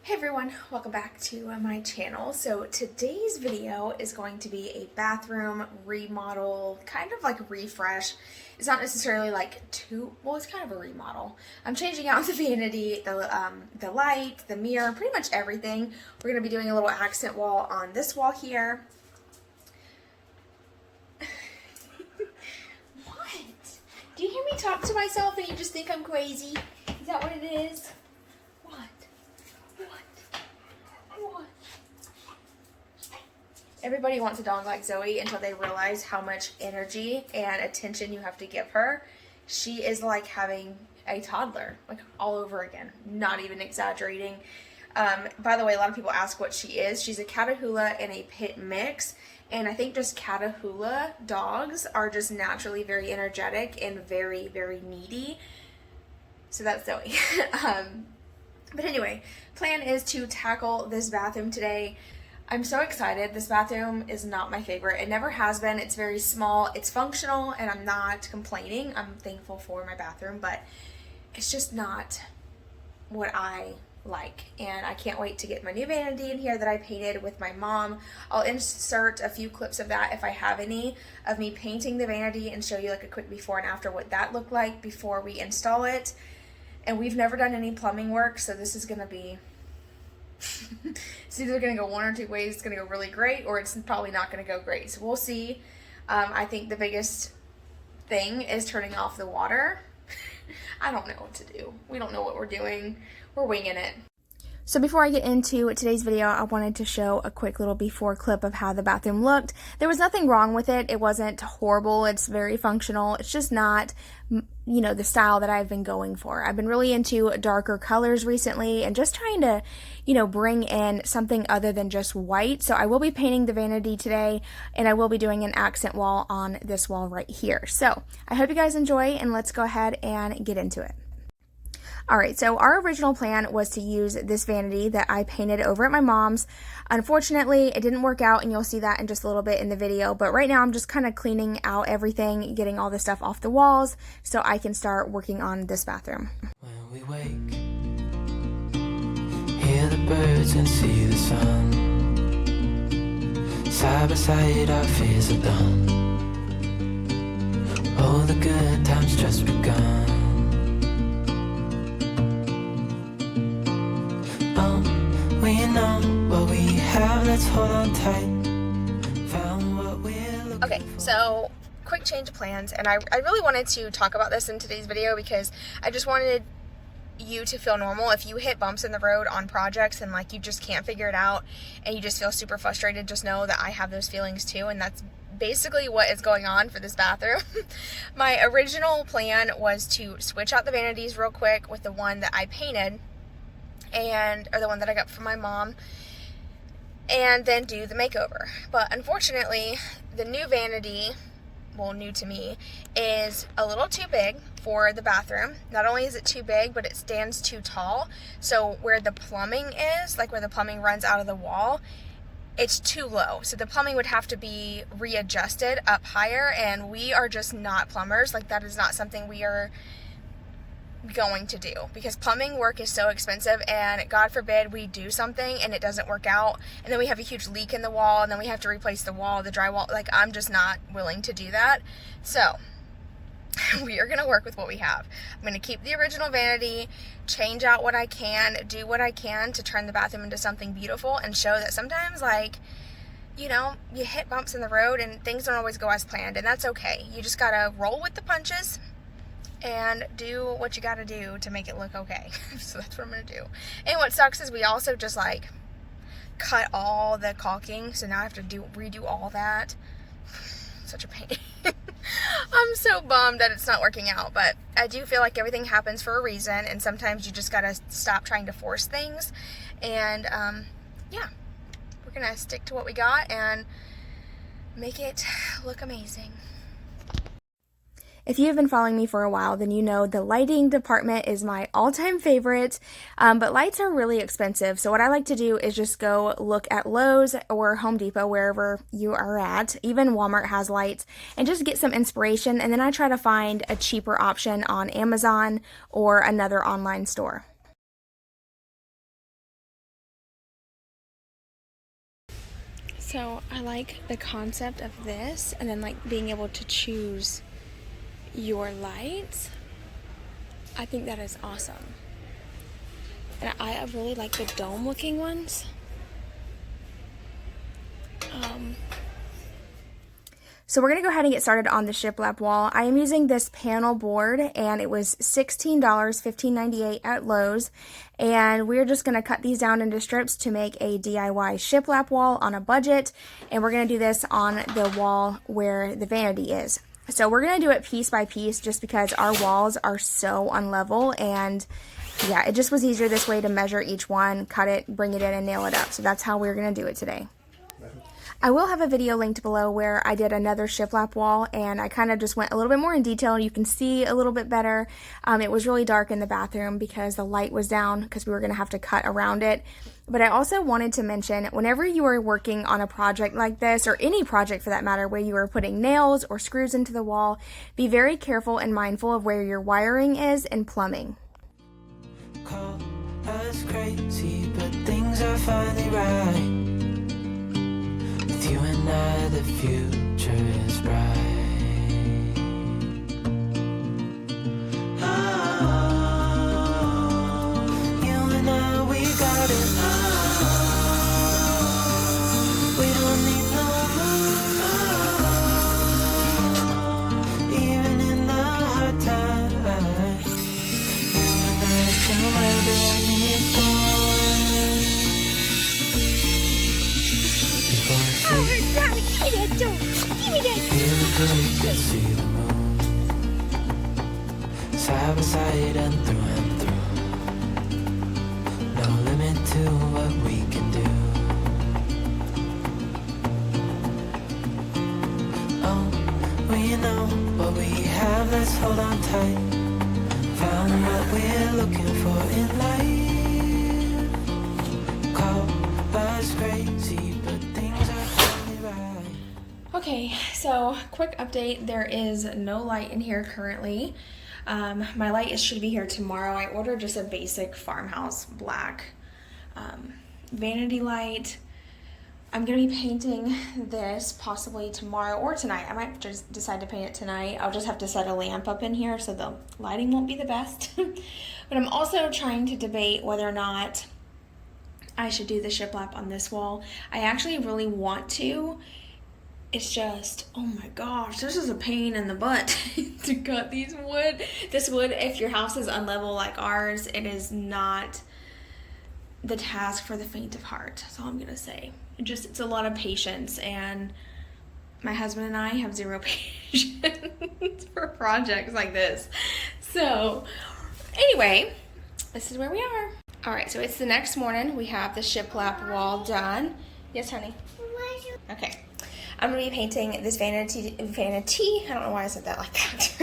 Hey everyone, welcome back to my channel. So today's video is going to be a bathroom remodel, kind of like a refresh. It's not necessarily like it's kind of a remodel. I'm changing out the vanity, the light, the mirror, pretty much everything. We're going to be doing a little accent wall on this wall here. What? Do you hear me talk to myself and you just think I'm crazy? Is that what it is? Everybody wants a dog like Zoe until they realize how much energy and attention you have to give her. She is like having a toddler, like all over again. Not even exaggerating. By the way, a lot of people ask what she is. She's a Catahoula and a Pit mix. And I think just Catahoula dogs are just naturally very energetic and very, very needy. So that's Zoe. But anyway, plan is to tackle this bathroom today. I'm so excited. This bathroom is not my favorite. It never has been. It's very small. It's functional, and I'm not complaining. I'm thankful for my bathroom, but it's just not what I like. And I can't wait to get my new vanity in here that I painted with my mom. I'll insert a few clips of that if I have any, of me painting the vanity and show you like a quick before and after what that looked like before we install it. And we've never done any plumbing work, so this is going to be... it's either going to go one or two ways. It's going to go really great, or it's probably not going to go great. So we'll see. I think the biggest thing is turning off the water. I don't know what to do. We don't know what we're doing. We're winging it. So before I get into today's video, I wanted to show a quick little before clip of how the bathroom looked. There was nothing wrong with it. It wasn't horrible. It's very functional. It's just not, you know, the style that I've been going for. I've been really into darker colors recently and just trying to, you know, bring in something other than just white. So I will be painting the vanity today, and I will be doing an accent wall on this wall right here. So I hope you guys enjoy, and let's go ahead and get into it. Alright, so our original plan was to use this vanity that I painted over at my mom's. Unfortunately, it didn't work out, and you'll see that in just a little bit in the video, but right now I'm just kind of cleaning out everything, getting all the stuff off the walls, so I can start working on this bathroom. When we wake, hear the birds and see the sun. Side by side our fears are done. All the good times just begun. We know what we have, let's hold on tight. Found what we're looking Okay, so quick change of plans, and I really wanted to talk about this in today's video because I just wanted you to feel normal. If you hit bumps in the road on projects and like you just can't figure it out and you just feel super frustrated, just know that I have those feelings too, and that's basically what is going on for this bathroom. My original plan was to switch out the vanities real quick with the one that I painted, or the one that I got from my mom, and then do the makeover. But unfortunately, the new vanity, well, new to me, is a little too big for the bathroom. Not only is it too big, but it stands too tall. So where the plumbing is, like where the plumbing runs out of the wall, it's too low. So the plumbing would have to be readjusted up higher, and we are just not plumbers. Like, that is not something we are going to do, because plumbing work is so expensive, and God forbid we do something and it doesn't work out, and then we have a huge leak in the wall, and then we have to replace the wall, the drywall. Like, I'm just not willing to do that. So we are going to work with what we have. I'm going to keep the original vanity, change out what I can, do what I can to turn the bathroom into something beautiful, and show that sometimes, like, you know, you hit bumps in the road and things don't always go as planned, and that's okay. You just got to roll with the punches and do what you gotta do to make it look okay. So that's what I'm gonna do. And what sucks is we also just like cut all the caulking, so now I have to redo all that. Such a pain. I'm so bummed that it's not working out, but I do feel like everything happens for a reason, and sometimes you just gotta stop trying to force things. And yeah, we're gonna stick to what we got and make it look amazing. If you have been following me for a while, then you know the lighting department is my all-time favorite, but lights are really expensive. So what I like to do is just go look at Lowe's or Home Depot, wherever you are at. Even Walmart has lights, and just get some inspiration, and then I try to find a cheaper option on Amazon or another online store. So I like the concept of this, and then like being able to choose your lights. I think that is awesome. And I really like the dome looking ones. So we're going to go ahead and get started on the shiplap wall. I am using this panel board, and it was $16, $15.98 at Lowe's. And we're just going to cut these down into strips to make a DIY shiplap wall on a budget. And we're going to do this on the wall where the vanity is. So we're going to do it piece by piece just because our walls are so unlevel, and yeah, it just was easier this way to measure each one, cut it, bring it in, and nail it up. So that's how we're going to do it today. I will have a video linked below where I did another shiplap wall, and I kind of just went a little bit more in detail. You can see a little bit better. It was really dark in the bathroom because the light was down because we were going to have to cut around it. But I also wanted to mention, whenever you are working on a project like this, or any project for that matter, where you are putting nails or screws into the wall, be very careful and mindful of where your wiring is and plumbing. Call us crazy, but things are finally right. With you and I, the future is bright. Oh, you and I, we got it. Oh, we don't need no more. Even in the hard times, you and I can weather any storm. See the moon, side by side and through. No limit to what we can do. Oh, we know what we have, let's hold on tight. Found what we're looking for in life. Call us crazy, but things are finally right. Okay, so quick update. There is no light in here currently. My light should be here tomorrow. I ordered just a basic Farmhouse black vanity light. I'm going to be painting this possibly tomorrow or tonight. I might just decide to paint it tonight. I'll just have to set a lamp up in here so the lighting won't be the best. But I'm also trying to debate whether or not I should do the shiplap on this wall. I actually really want to. It's just, oh my gosh, this is a pain in the butt to cut this wood. This wood, if your house is unlevel like ours, it is not the task for the faint of heart. That's all I'm gonna say. It's a lot of patience, and my husband and I have zero patience for projects like this. So anyway, this is where we are. All right, so it's the next morning. We have the shiplap wall done. Yes, honey? Okay. I'm going to be painting this vanity, I don't know why I said that like that,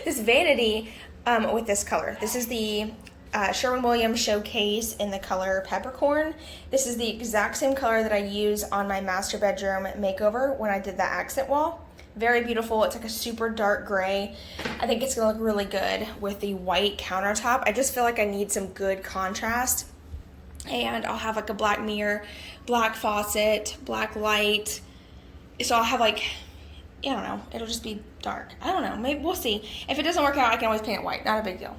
this vanity with this color. This is the Sherwin Williams Showcase in the color Peppercorn. This is the exact same color that I use on my master bedroom makeover when I did that accent wall. Very beautiful. It's like a super dark gray. I think it's going to look really good with the white countertop. I just feel like I need some good contrast. And I'll have like a black mirror, black faucet, black light. So I'll have like, I don't know, it'll just be dark. I don't know, maybe we'll see. If it doesn't work out, I can always paint it white, not a big deal.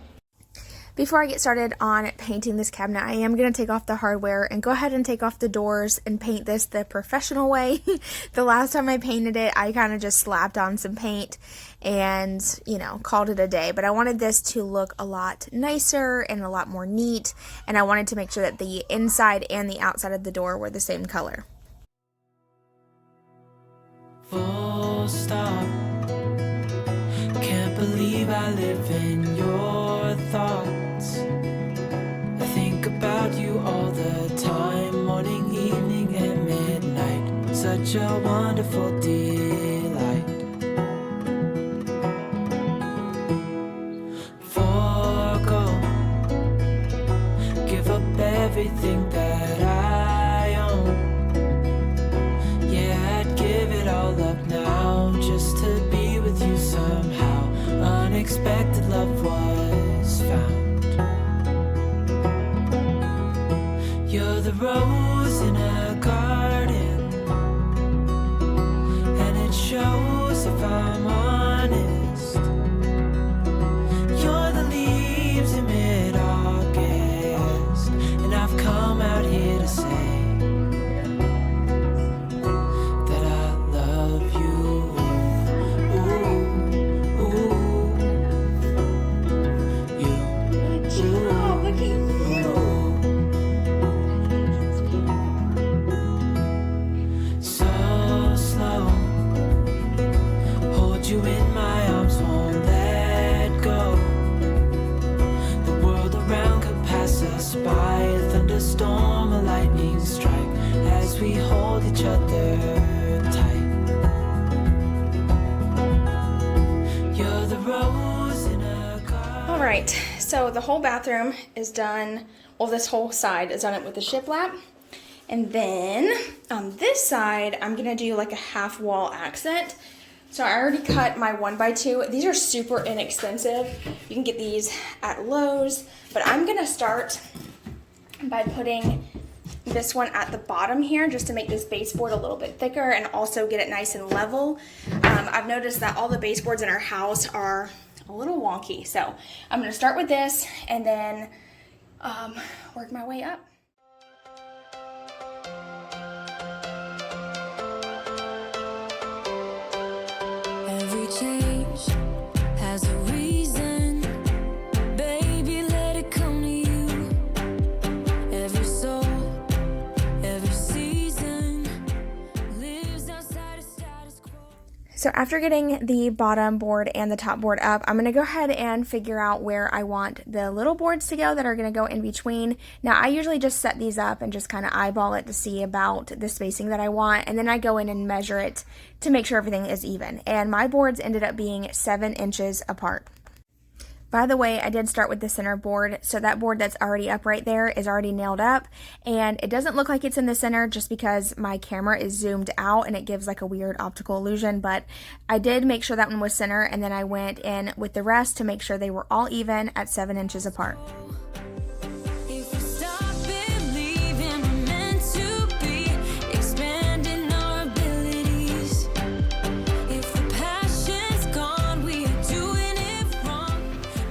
Before I get started on painting this cabinet, I am going to take off the hardware and go ahead and take off the doors and paint this the professional way. The last time I painted it, I kind of just slapped on some paint and, you know, called it a day. But I wanted this to look a lot nicer and a lot more neat, and I wanted to make sure that the inside and the outside of the door were the same color. Full stop. Can't believe I live in your thoughts. I think about you all the time, morning, evening, and midnight. Such a wonderful delight. Forgo, give up everything that I own. Yeah, I'd give it all up now just to be with you somehow. Unexpected love was found. You're the rose in a garden, shows if I'm honest. You're the leaves in mid-August, and I've come out here to say that I love you. Ooh, ooh, you. Good job. Look at you. So slow, hold you in my arms, won't let go. The world around could pass us by, a thunderstorm, a lightning strike, as we hold each other tight. You're the rose in a garden. All right, so the whole bathroom is done. Well, this whole side is done it with the shiplap. And then on this side, I'm gonna do like a half wall accent. So I already cut my 1x2. These are super inexpensive. You can get these at Lowe's, but I'm gonna start by putting this one at the bottom here just to make this baseboard a little bit thicker and also get it nice and level. I've noticed that all the baseboards in our house are a little wonky. So I'm gonna start with this and then work my way up. Every change has a reason, baby, let it come to you. Every soul, every season lives outside of status quo. So after getting the bottom board and the top board up, I'm going to go ahead and figure out where I want the little boards to go that are going to go in between. Now I usually just set these up and just kind of eyeball it to see about the spacing that I want, and then I go in and measure it to make sure everything is even. And my boards ended up being 7 inches apart. By the way, I did start with the center board, so that board that's already up right there is already nailed up, and it doesn't look like it's in the center just because my camera is zoomed out and it gives like a weird optical illusion, but I did make sure that one was center, and then I went in with the rest to make sure they were all even at 7 inches apart. If we stop believing we're meant to be, expanding our abilities. If the passion's gone, we are doing it wrong,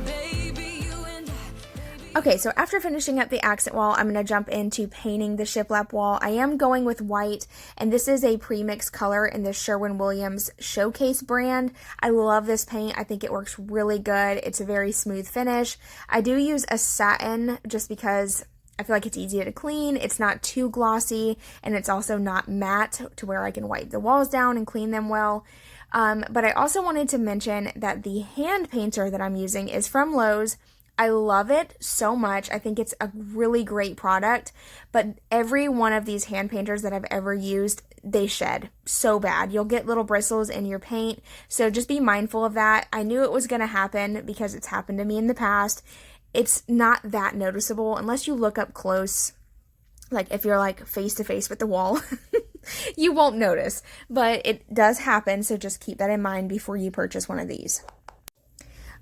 baby, you and I. Okay, so after finishing up the accent wall, I'm going to jump into painting the shiplap wall. I am going with white, and this is a premix color in the Sherwin Williams Showcase brand. I love this paint. I think it works really good. It's a very smooth finish. I do use a satin just because I feel like it's easier to clean. It's not too glossy, and it's also not matte to where I can wipe the walls down and clean them well. But I also wanted to mention that the hand painter that I'm using is from Lowe's. I love it so much. I think it's a really great product, but every one of these hand painters that I've ever used, they shed so bad. You'll get little bristles in your paint, so just be mindful of that. I knew it was going to happen because it's happened to me in the past. It's not that noticeable unless you look up close, like if you're like face to face with the wall. You won't notice, but it does happen, so just keep that in mind before you purchase one of these.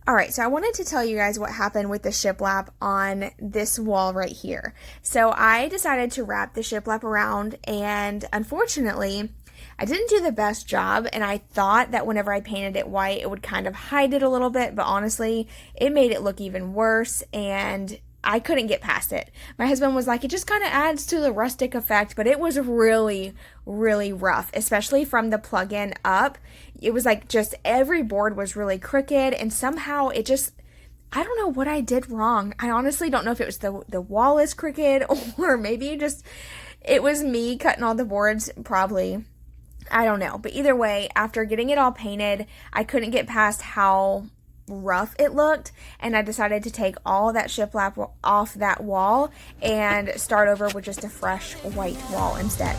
Alright, so I wanted to tell you guys what happened with the shiplap on this wall right here. So I decided to wrap the shiplap around, and unfortunately, I didn't do the best job, and I thought that whenever I painted it white, it would kind of hide it a little bit, but honestly, it made it look even worse, and I couldn't get past it. My husband was like, it just kind of adds to the rustic effect, but it was really, really rough, especially from the plug-in up. It was like just every board was really crooked, and somehow it just, I don't know what I did wrong. I honestly don't know if it was the wall is crooked or maybe just it was me cutting all the boards, probably. I don't know. But either way, after getting it all painted, I couldn't get past how rough it looked, and I decided to take all that shiplap off that wall and start over with just a fresh white wall instead.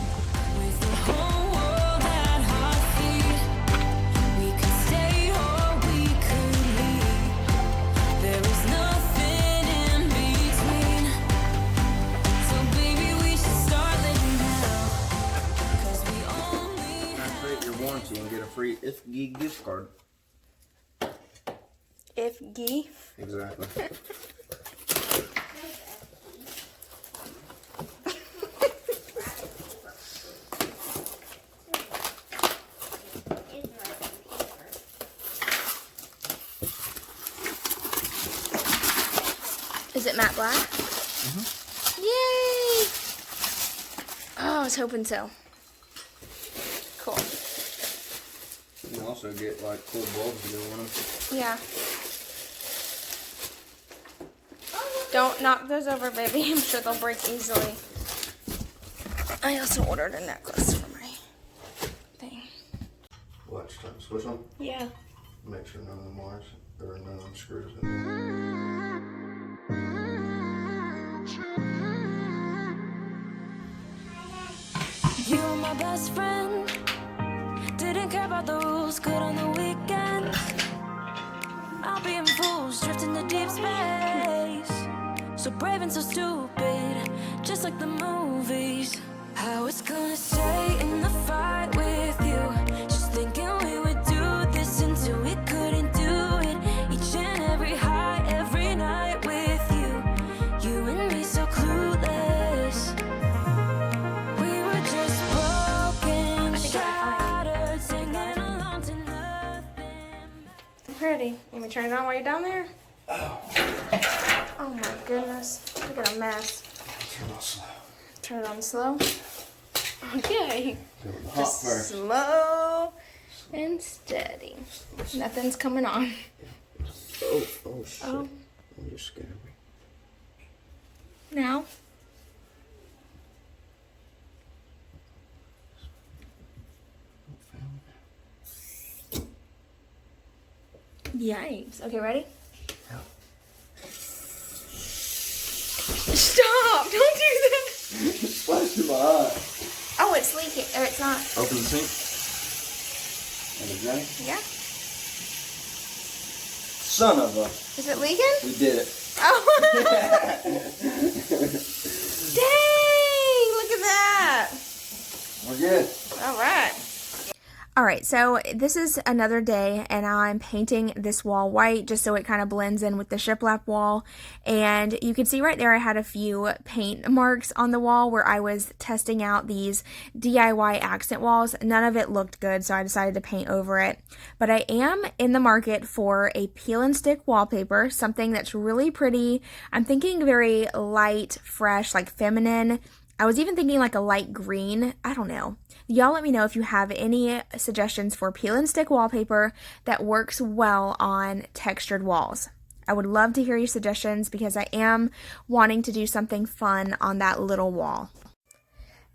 With the whole world at our feet, we could stay or we could leave. There is nothing in between. So baby, we should start living now. 'Cause we only Activate your warranty and get a free IFG gift card. IFG. Exactly. Is it matte black? Yay! Oh, I was hoping so. Cool. You can also get like cool bulbs to go on them. Yeah. Don't knock those over, baby. I'm sure they'll break easily. I also ordered a necklace for my thing. Watch time. Switch on. Yeah. Make sure none of them wires or none of them screws in there. You were my best friend. Didn't care about the rules, good on the weekends. I'll be in fools, drifting to deep space. So brave and so stupid, just like the movies. I was gonna stay in the fight with you, just thinking we would do this until we couldn't do it. Each and every high, every night with you. You and me so clueless. We were just broken, shattered, singing along to nothing. Pretty. Let me turn it on while you're down there. Oh my goodness. Look at a mess. Turn on slow. Turn it on slow. Okay. Do it hot Just first. slow and steady. Nothing's coming on. Oh shit. Oh. You just scared me. Now. Yikes. Okay, ready? Yeah. Stop! Don't do that! Splashed in my eye. Oh, it's leaking. Or it's not. Open the sink. And it's running. Yeah. Son of a. Is it leaking? We did it. Oh. Dang! Look at that. We're good. All right. All right, so this is another day, and I'm painting this wall white just so it kind of blends in with the shiplap wall. And you can see right there I had a few paint marks on the wall where I was testing out these DIY accent walls. None of it looked good, so I decided to paint over it. But I am in the market for a peel and stick wallpaper, something that's really pretty. I'm thinking very light, fresh, like feminine. I was even thinking like a light green. I don't know. Y'all let me know if you have any suggestions for peel and stick wallpaper that works well on textured walls. I would love to hear your suggestions because I am wanting to do something fun on that little wall.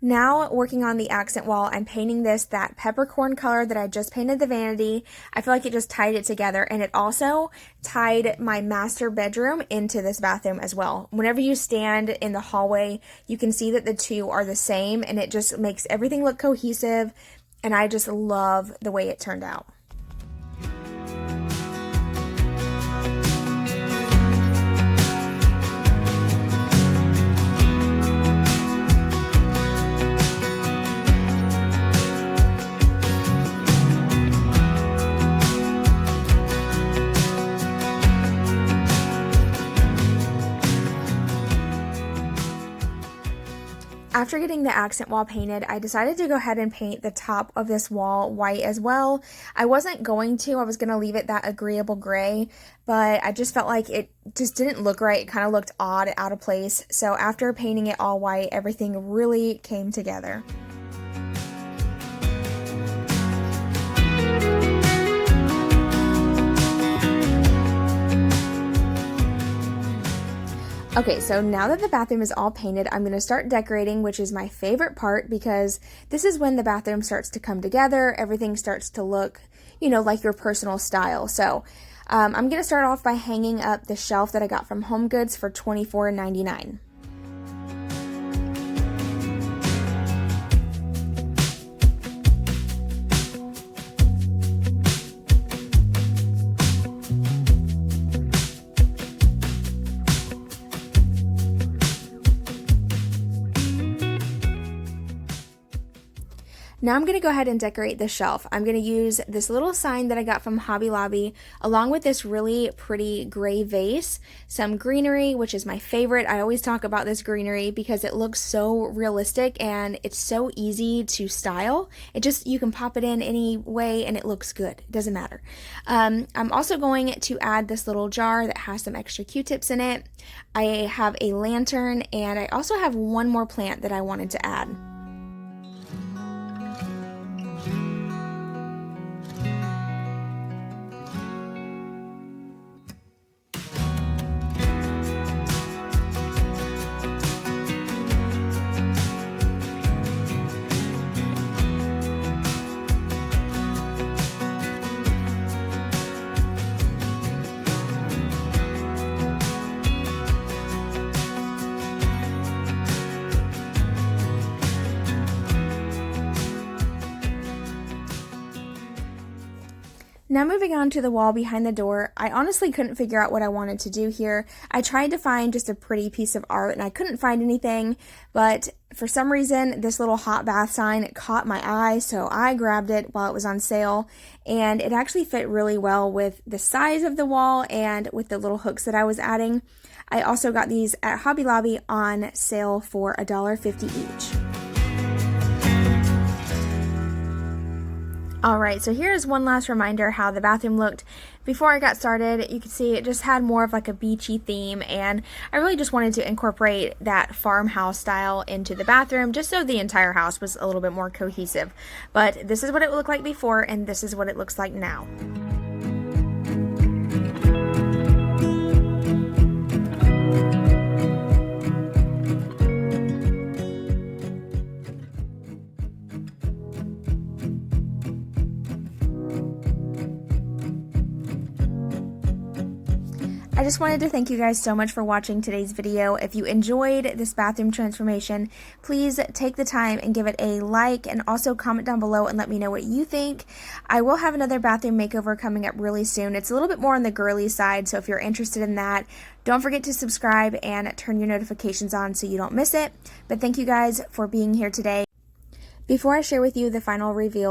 Now working on the accent wall, I'm painting that peppercorn color that I just painted the vanity. I feel like it just tied it together, and it also tied my master bedroom into this bathroom as well. Whenever you stand in the hallway, you can see that the two are the same, and it just makes everything look cohesive, and I just love the way it turned out. After getting the accent wall painted, I decided to go ahead and paint the top of this wall white as well. I wasn't going to. I was going to leave it that agreeable gray, but I just felt like it just didn't look right. It kind of looked odd, out of place. So after painting it all white, everything really came together. Okay, so now that the bathroom is all painted, I'm going to start decorating, which is my favorite part because this is when the bathroom starts to come together. Everything starts to look, you know, like your personal style. So I'm going to start off by hanging up the shelf that I got from HomeGoods for $24.99. Now I'm going to go ahead and decorate the shelf. I'm going to use this little sign that I got from Hobby Lobby along with this really pretty gray vase, some greenery, which is my favorite. I always talk about this greenery because it looks so realistic and it's so easy to style. You can pop it in any way and it looks good. It doesn't matter. I'm also going to add this little jar that has some extra Q-tips in it. I have a lantern and I also have one more plant that I wanted to add. Now moving on to the wall behind the door, I honestly couldn't figure out what I wanted to do here. I tried to find just a pretty piece of art and I couldn't find anything, but for some reason this little hot bath sign caught my eye, so I grabbed it while it was on sale, and it actually fit really well with the size of the wall and with the little hooks that I was adding. I also got these at Hobby Lobby on sale for $1.50 each. Alright, so here's one last reminder how the bathroom looked before I got started. You can see it just had more of like a beachy theme, and I really just wanted to incorporate that farmhouse style into the bathroom just so the entire house was a little bit more cohesive. But this is what it looked like before and this is what it looks like now. I just wanted to thank you guys so much for watching today's video. If you enjoyed this bathroom transformation, please take the time and give it a like and also comment down below and let me know what you think. I will have another bathroom makeover coming up really soon. It's a little bit more on the girly side, so if you're interested in that, don't forget to subscribe and turn your notifications on so you don't miss it. But thank you guys for being here today. Before I share with you the final reveal,